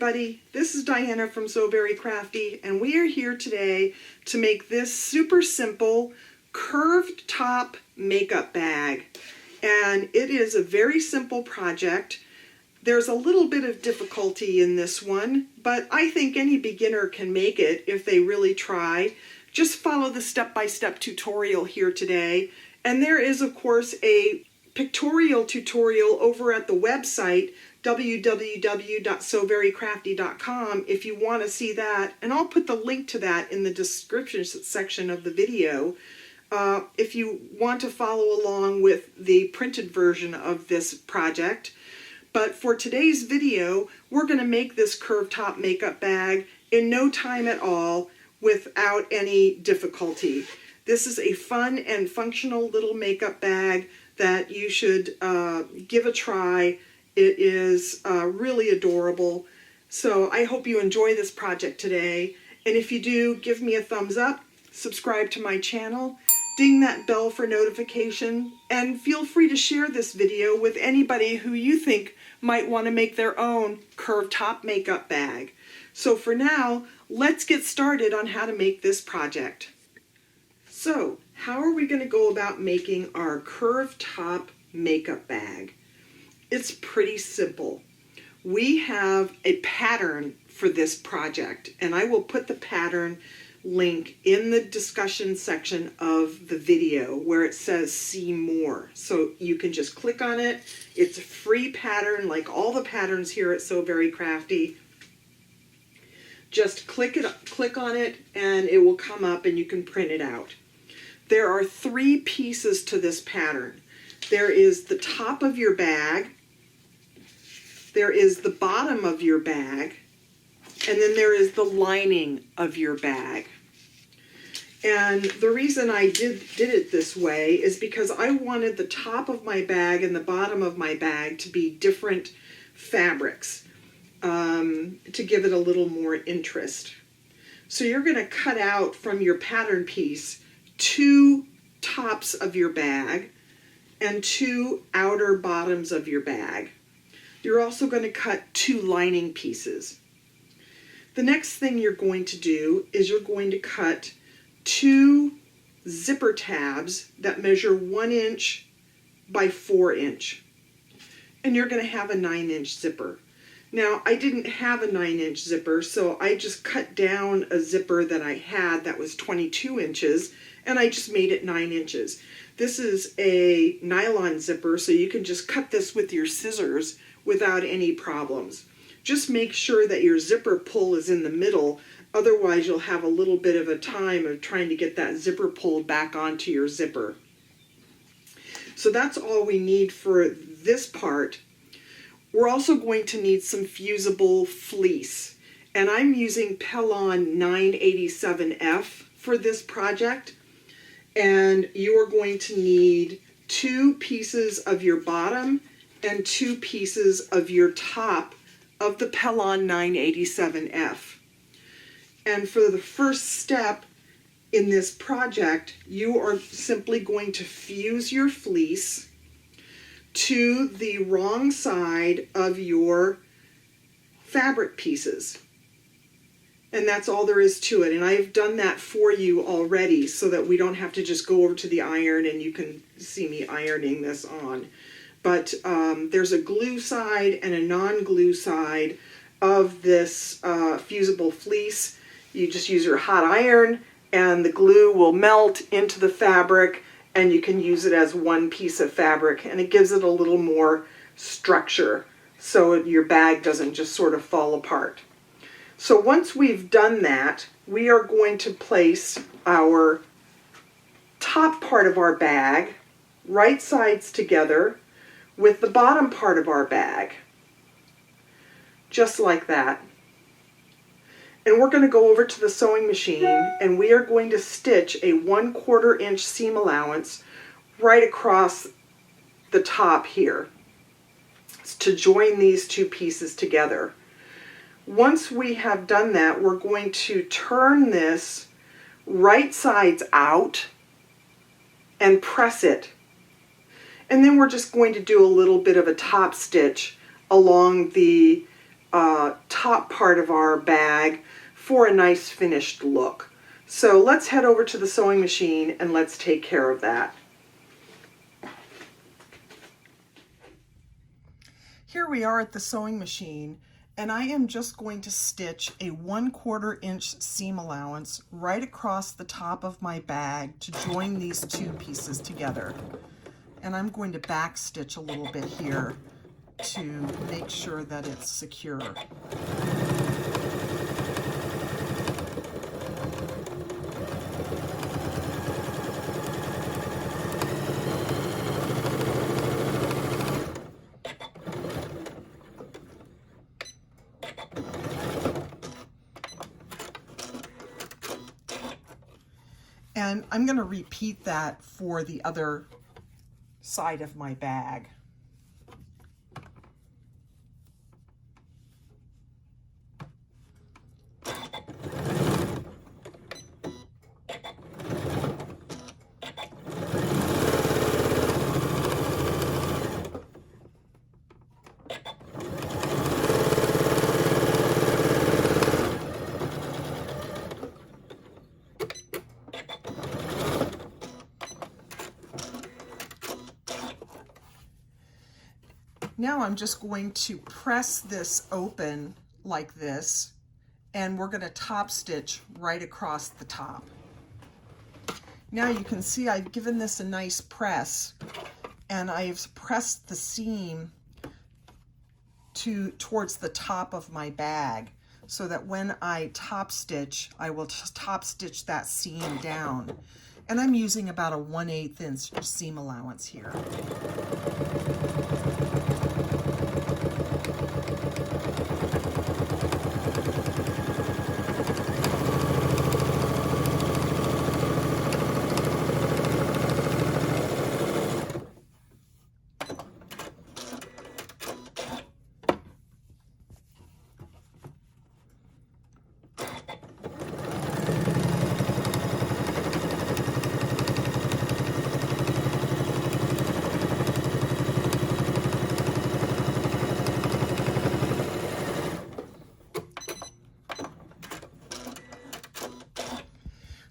everybody, this is Diana from So Very Crafty, and we are here today to make this super simple curved top makeup bag. And it is a very simple project. There's a little bit of difficulty in this one, but I think any beginner can make it if they really try. Just follow the step-by-step tutorial here today. And there is, of course, a pictorial tutorial over at the website www.soverycrafty.com if you want to see that, and I'll put the link to that in the description section of the video if you want to follow along with the printed version of this project. But for today's video, we're going to make this curved top makeup bag in no time at all without any difficulty. This is a fun and functional little makeup bag that you should give a try. It is really adorable. So I hope you enjoy this project today. And if you do, give me a thumbs up, subscribe to my channel, ding that bell for notification, and feel free to share this video with anybody who you think might want to make their own curved top makeup bag. So for now, let's get started on how to make this project. So, how are we going to go about making our curved top makeup bag? It's pretty simple. We have a pattern for this project, and I will put the pattern link in the discussion section of the video where it says see more. So you can just click on it. It's a free pattern like all the patterns here at So Very Crafty. Just click on it and it will come up and you can print it out. There are 3 pieces to this pattern. There is the top of your bag, there is the bottom of your bag, and then there is the lining of your bag. And the reason I did it this way is because I wanted the top of my bag and the bottom of my bag to be different fabrics to give it a little more interest. So you're going to cut out from your pattern piece 2 tops of your bag and 2 outer bottoms of your bag. You're also going to cut 2 lining pieces. The next thing you're going to do is you're going to cut 2 zipper tabs that measure 1 inch by 4 inch. And you're going to have a 9-inch zipper. Now, I didn't have a 9-inch zipper, so I just cut down a zipper that I had that was 22 inches, and I just made it 9 inches. This is a nylon zipper, so you can just cut this with your scissors without any problems. Just make sure that your zipper pull is in the middle, otherwise you'll have a little bit of a time of trying to get that zipper pulled back onto your zipper. So that's all we need for this part. We're also going to need some fusible fleece, and I'm using Pellon 987F for this project. And you are going to need 2 pieces of your bottom and 2 pieces of your top of the Pellon 987F. And for the first step in this project, you are simply going to fuse your fleece to the wrong side of your fabric pieces. And that's all there is to it. And I've done that for you already so that we don't have to just go over to the iron and you can see me ironing this on. But there's a glue side and a non-glue side of this fusible fleece. You just use your hot iron and the glue will melt into the fabric and you can use it as one piece of fabric, and it gives it a little more structure so your bag doesn't just sort of fall apart. So once we've done that, we are going to place our top part of our bag right sides together with the bottom part of our bag, just like that. And we're going to go over to the sewing machine and we are going to stitch a 1/4 inch seam allowance right across the top here to join these 2 pieces together. Once we have done that, we're going to turn this right sides out and press it. And then we're just going to do a little bit of a top stitch along the top part of our bag for a nice finished look. So let's head over to the sewing machine and let's take care of that. Here we are at the sewing machine, and I am just going to stitch a 1/4 inch seam allowance right across the top of my bag to join these two pieces together. And I'm going to back stitch a little bit here to make sure that it's secure. And I'm going to repeat that for the other side of my bag. Now I'm just going to press this open like this, and we're going to top stitch right across the top. Now you can see I've given this a nice press, and I've pressed the seam towards the top of my bag so that when I top stitch, I will just top stitch that seam down. And I'm using about a 1/8 inch seam allowance here.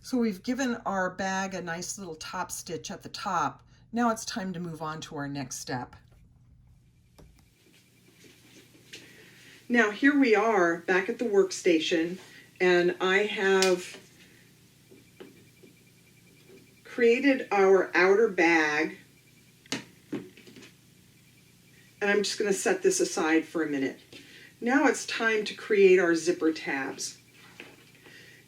So we've given our bag a nice little top stitch at the top. Now it's time to move on to our next step. Now here we are back at the workstation, and I have created our outer bag, and I'm just going to set this aside for a minute. Now it's time to create our zipper tabs.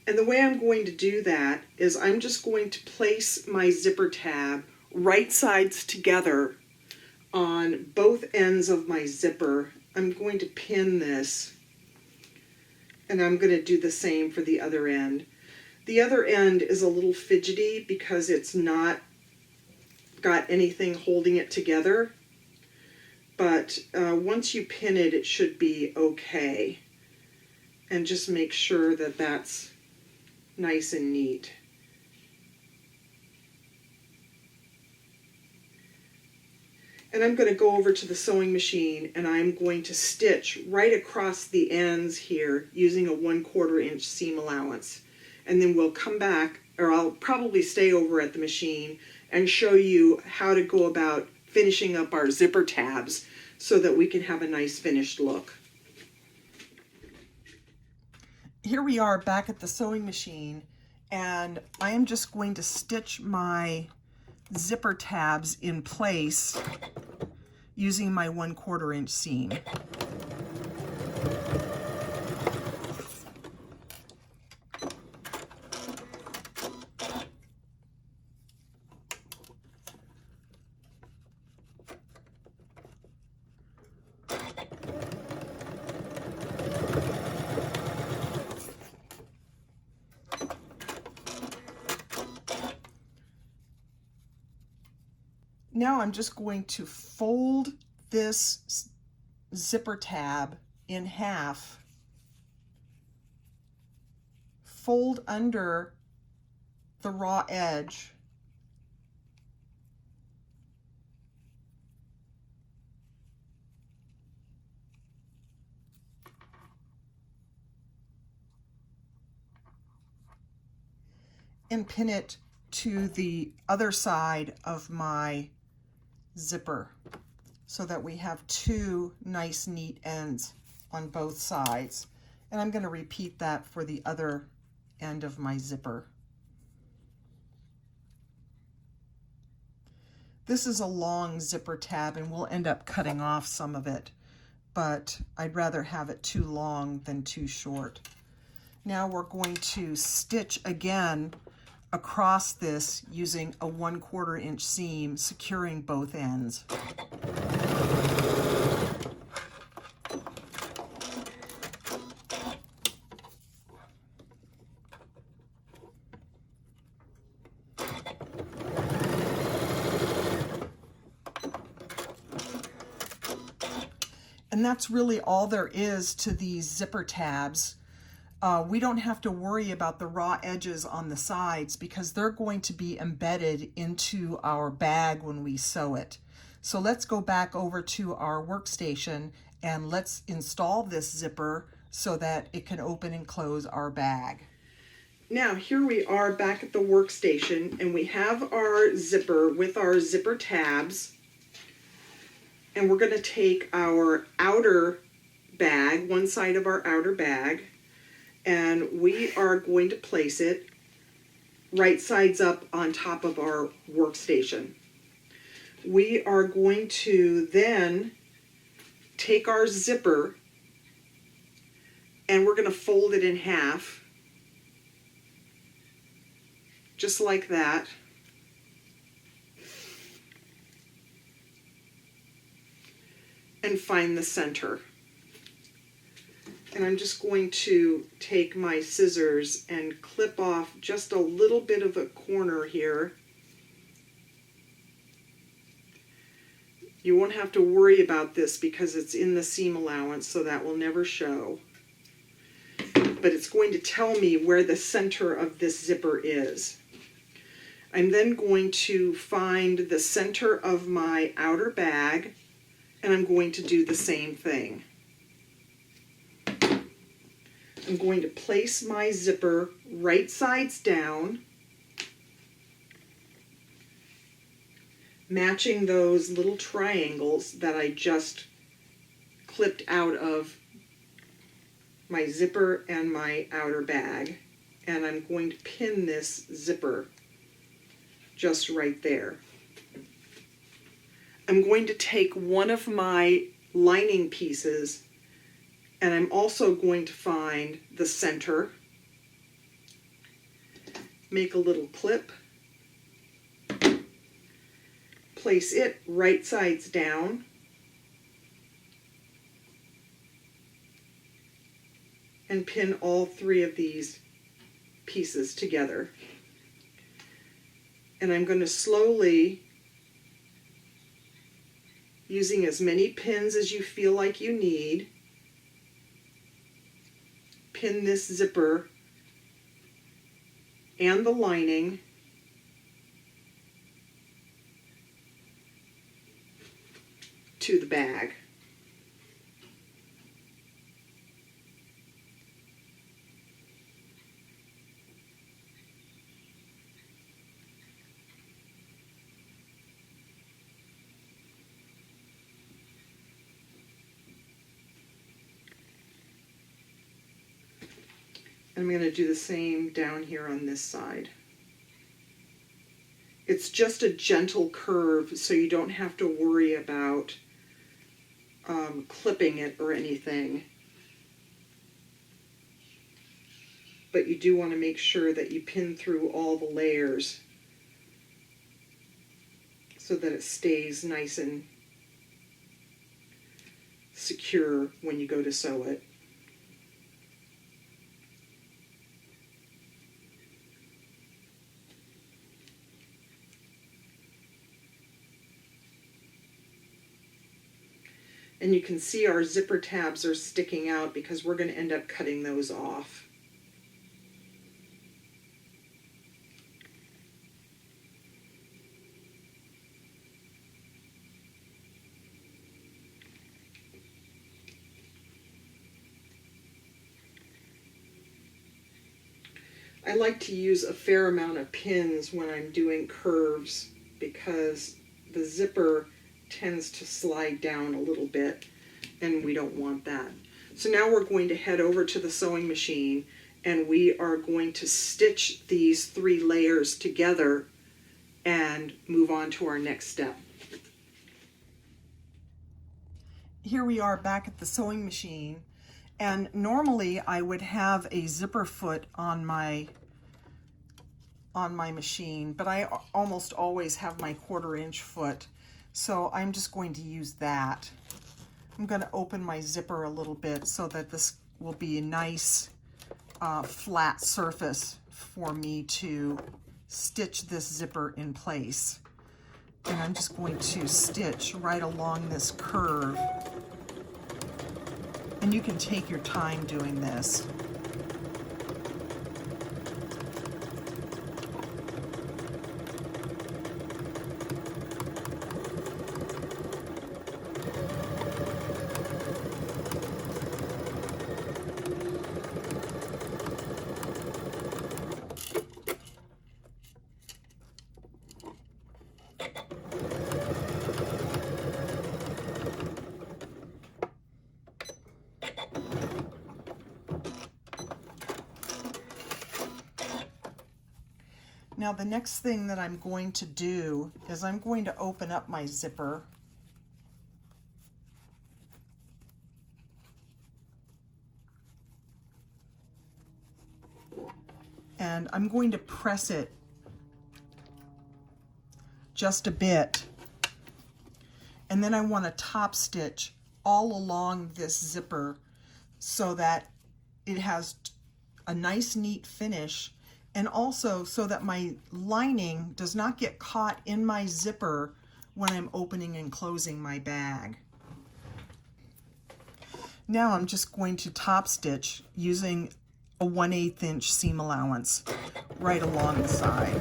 And the way I'm going to do that is I'm just going to place my zipper tab right sides together on both ends of my zipper. I'm going to pin this, and I'm going to do the same for the other end. The other end is a little fidgety because it's not got anything holding it together, but once you pin it, it should be okay. And just make sure that that's nice and neat. And I'm going to go over to the sewing machine, and I'm going to stitch right across the ends here using a 1/4 inch seam allowance. And then we'll come back, or I'll probably stay over at the machine and show you how to go about finishing up our zipper tabs so that we can have a nice finished look. Here we are back at the sewing machine, and I am just going to stitch my zipper tabs in place using my 1/4 inch seam. Now I'm just going to fold this zipper tab in half, fold under the raw edge, and pin it to the other side of my zipper so that we have two nice neat ends on both sides. And I'm going to repeat that for the other end of my zipper. This is a long zipper tab and we'll end up cutting off some of it, but I'd rather have it too long than too short. Now we're going to stitch again across this using a 1/4 inch seam, securing both ends. And that's really all there is to these zipper tabs. We don't have to worry about the raw edges on the sides because they're going to be embedded into our bag when we sew it. So let's go back over to our workstation and let's install this zipper so that it can open and close our bag. Now here we are back at the workstation and we have our zipper with our zipper tabs. And we're going to take our outer bag, one side of our outer bag, and we are going to place it right sides up on top of our workstation. We are going to then take our zipper and we're going to fold it in half, just like that. And find the center. And I'm just going to take my scissors and clip off just a little bit of a corner here. You won't have to worry about this because it's in the seam allowance, so that will never show. But it's going to tell me where the center of this zipper is. I'm then going to find the center of my outer bag, and I'm going to do the same thing. I'm going to place my zipper right sides down, matching those little triangles that I just clipped out of my zipper and my outer bag. And I'm going to pin this zipper just right there. I'm going to take one of my lining pieces and I'm also going to find the center, make a little clip, place it right sides down, and pin all three of these pieces together. And I'm going to slowly, using as many pins as you feel like you need, pin this zipper and the lining to the bag. I'm going to do the same down here on this side. It's just a gentle curve, so you don't have to worry about clipping it or anything. But you do want to make sure that you pin through all the layers so that it stays nice and secure when you go to sew it. And you can see our zipper tabs are sticking out because we're going to end up cutting those off. I I like to use a fair amount of pins when I'm doing curves because the zipper tends to slide down a little bit and we don't want that. So now we're going to head over to the sewing machine and we are going to stitch these 3 layers together and move on to our next step. Here we are back at the sewing machine, and normally I would have a zipper foot on my machine, but I almost always have my 1/4 inch foot, so I'm just going to use that. I'm going to open my zipper a little bit so that this will be a nice flat surface for me to stitch this zipper in place. And I'm just going to stitch right along this curve. And you can take your time doing this. Now the next thing that I'm going to do is I'm going to open up my zipper. And I'm going to press it just a bit. And then I want to top stitch all along this zipper so that it has a nice neat finish, and also so that my lining does not get caught in my zipper when I'm opening and closing my bag. Now I'm just going to top stitch using a 1/8 inch seam allowance right along the side.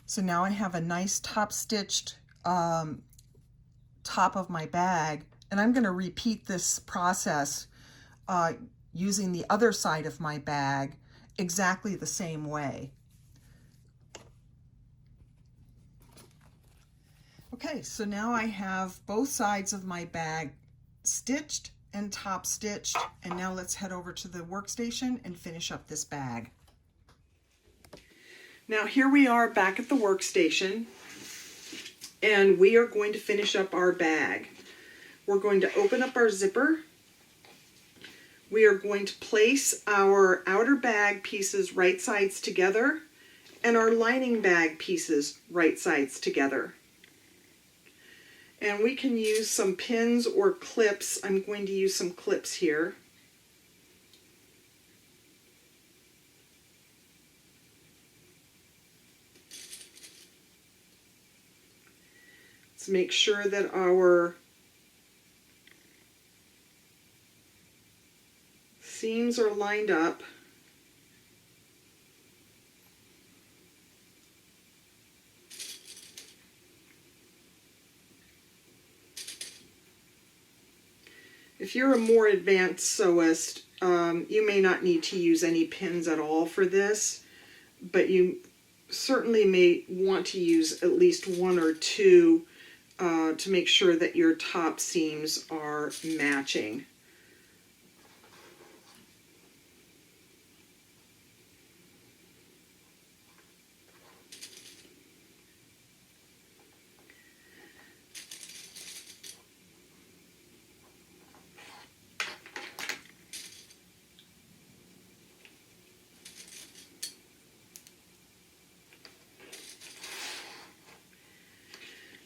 So now I have a nice top stitched top of my bag, and I'm going to repeat this process using the other side of my bag exactly the same way. Okay, so now I have both sides of my bag stitched and top stitched, and now let's head over to the workstation and finish up this bag. Now here we are back at the workstation, and we are going to finish up our bag. We're going to open up our zipper. We are going to place our outer bag pieces right sides together and our lining bag pieces right sides together. And we can use some pins or clips. I'm going to use some clips here. Let's make sure that our seams are lined up. If you're a more advanced sewist, you may not need to use any pins at all for this, but you certainly may want to use at least 1 or 2 to make sure that your top seams are matching.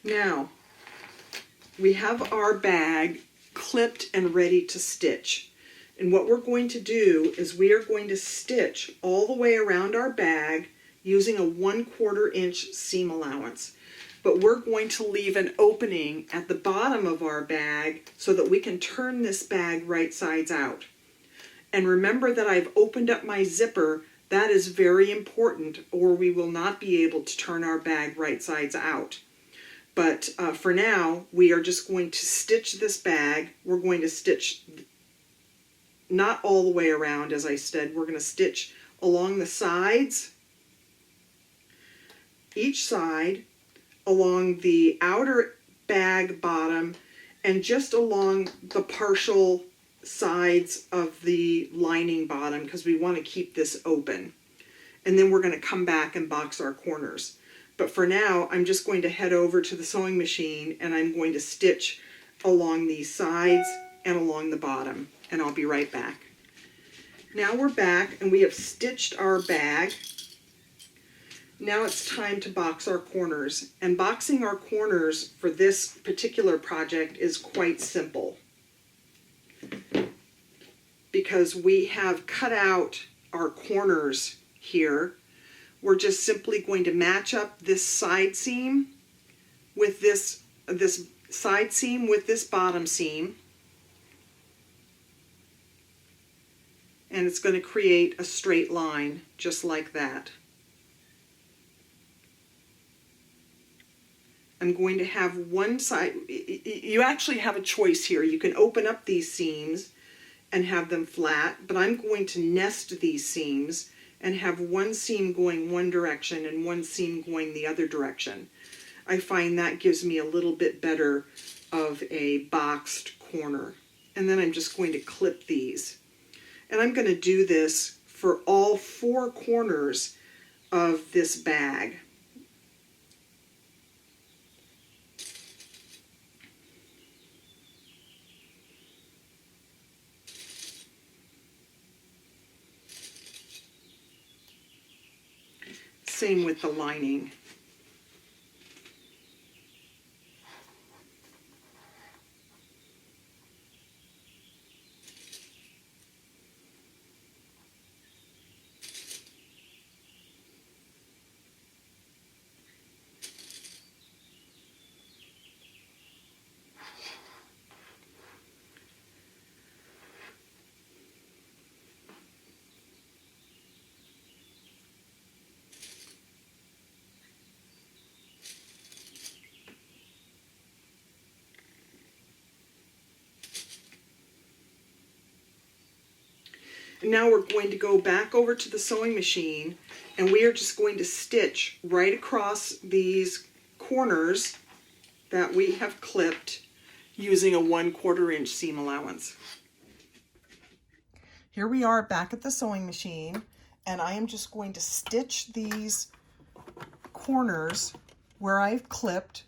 Now, we have our bag clipped and ready to stitch. And what we're going to do is we are going to stitch all the way around our bag using a 1/4 inch seam allowance. but we're going to leave an opening at the bottom of our bag so that we can turn this bag right sides out. And remember that I've opened up my zipper. That is very important, or we will not be able to turn our bag right sides out. But for now, we are just going to stitch this bag. We're going to stitch not all the way around, as I said. We're going to stitch along the sides, each side, along the outer bag bottom, and just along the partial sides of the lining bottom, because we want to keep this open. And then we're going to come back and box our corners. But for now, I'm just going to head over to the sewing machine and I'm going to stitch along these sides and along the bottom, and I'll be right back. Now we're back and we have stitched our bag. Now it's time to box our corners, and boxing our corners for this particular project is quite simple because we have cut out our corners here. We're just simply going to match up this side seam with this side seam with this bottom seam, and it's going to create a straight line just like that. I'm going to have one side. You actually have a choice here. You can open up these seams and have them flat, but I'm going to nest these seams and have one seam going one direction and one seam going the other direction. I find that gives me a little bit better of a boxed corner. And then I'm just going to clip these. And I'm going to do this for all 4 corners of this bag. Same with the lining. And now we're going to go back over to the sewing machine and we are just going to stitch right across these corners that we have clipped using a 1/4 inch seam allowance. Here we are back at the sewing machine, and I am just going to stitch these corners where I've clipped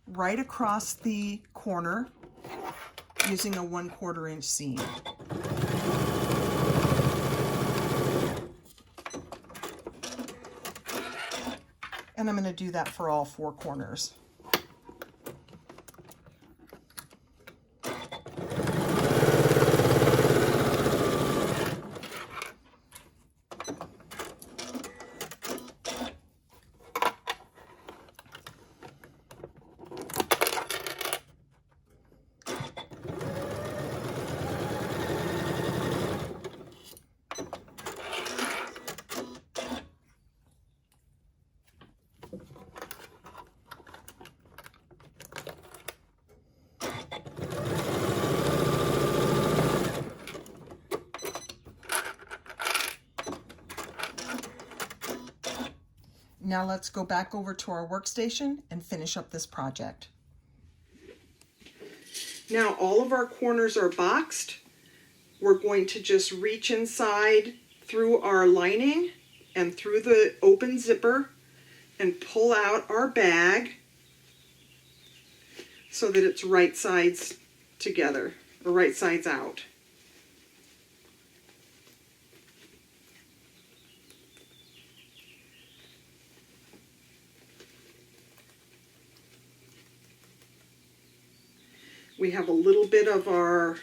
right across the corner using a 1/4 inch seam. And I'm going to do that for all 4 corners. Now let's go back over to our workstation and finish up this project. Now all of our corners are boxed. We're going to just reach inside through our lining and through the open zipper and pull out our bag so that it's right sides together, or right sides out. We have a little bit of our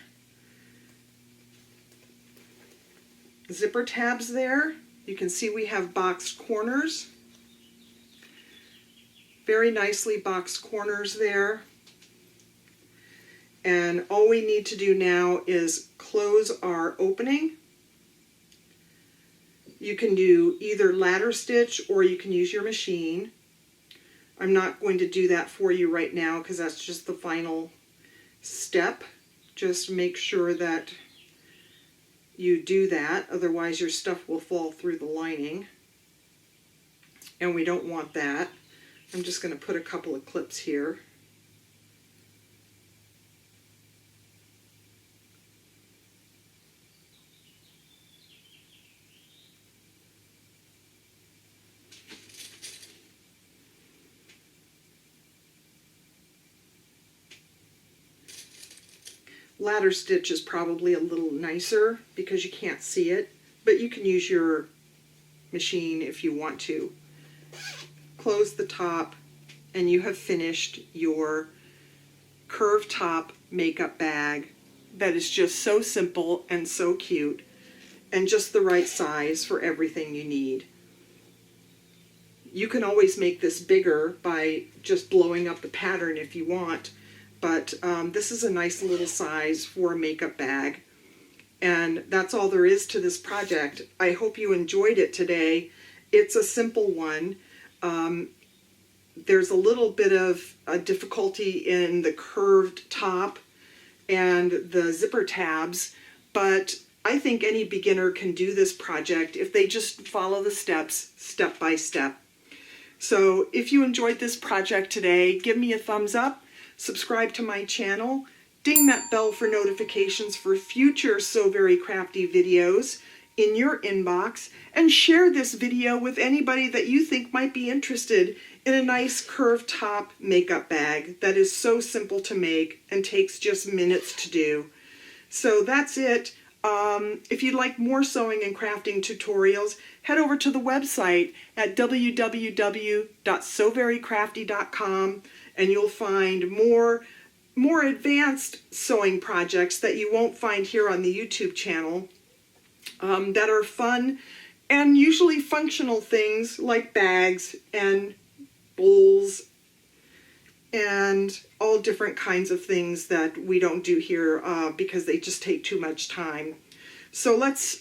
zipper tabs there. You can see we have boxed corners. Very nicely boxed corners there. And all we need to do now is close our opening. You can do either ladder stitch or you can use your machine. I'm not going to do that for you right now because that's just the final step. Just make sure that you do that, otherwise your stuff will fall through the lining. And we don't want that. I'm just going to put a couple of clips here. Ladder stitch is probably a little nicer because you can't see it, but you can use your machine if you want to. Close the top and you have finished your curved top makeup bag that is just so simple and so cute and just the right size for everything you need. You can always make this bigger by just blowing up the pattern if you want. But this is a nice little size for a makeup bag. And that's all there is to this project. I hope you enjoyed it today. It's a simple one. There's a little bit of a difficulty in the curved top and the zipper tabs, but I think any beginner can do this project if they just follow the steps step by step. So if you enjoyed this project today, give me a thumbs up. Subscribe to my channel, ding that bell for notifications for future So Very Crafty videos in your inbox, and share this video with anybody that you think might be interested in a nice curved top makeup bag that is so simple to make and takes just minutes to do. So that's it. If you'd like more sewing and crafting tutorials, head over to the website at www.soverycrafty.com and you'll find more advanced sewing projects that you won't find here on the YouTube channel that are fun and usually functional things like bags and bowls and all different kinds of things that we don't do here because they just take too much time. So let's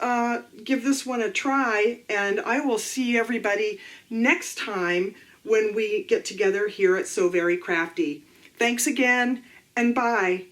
give this one a try, and I will see everybody next time when we get together here at So Very Crafty. Thanks again, and bye.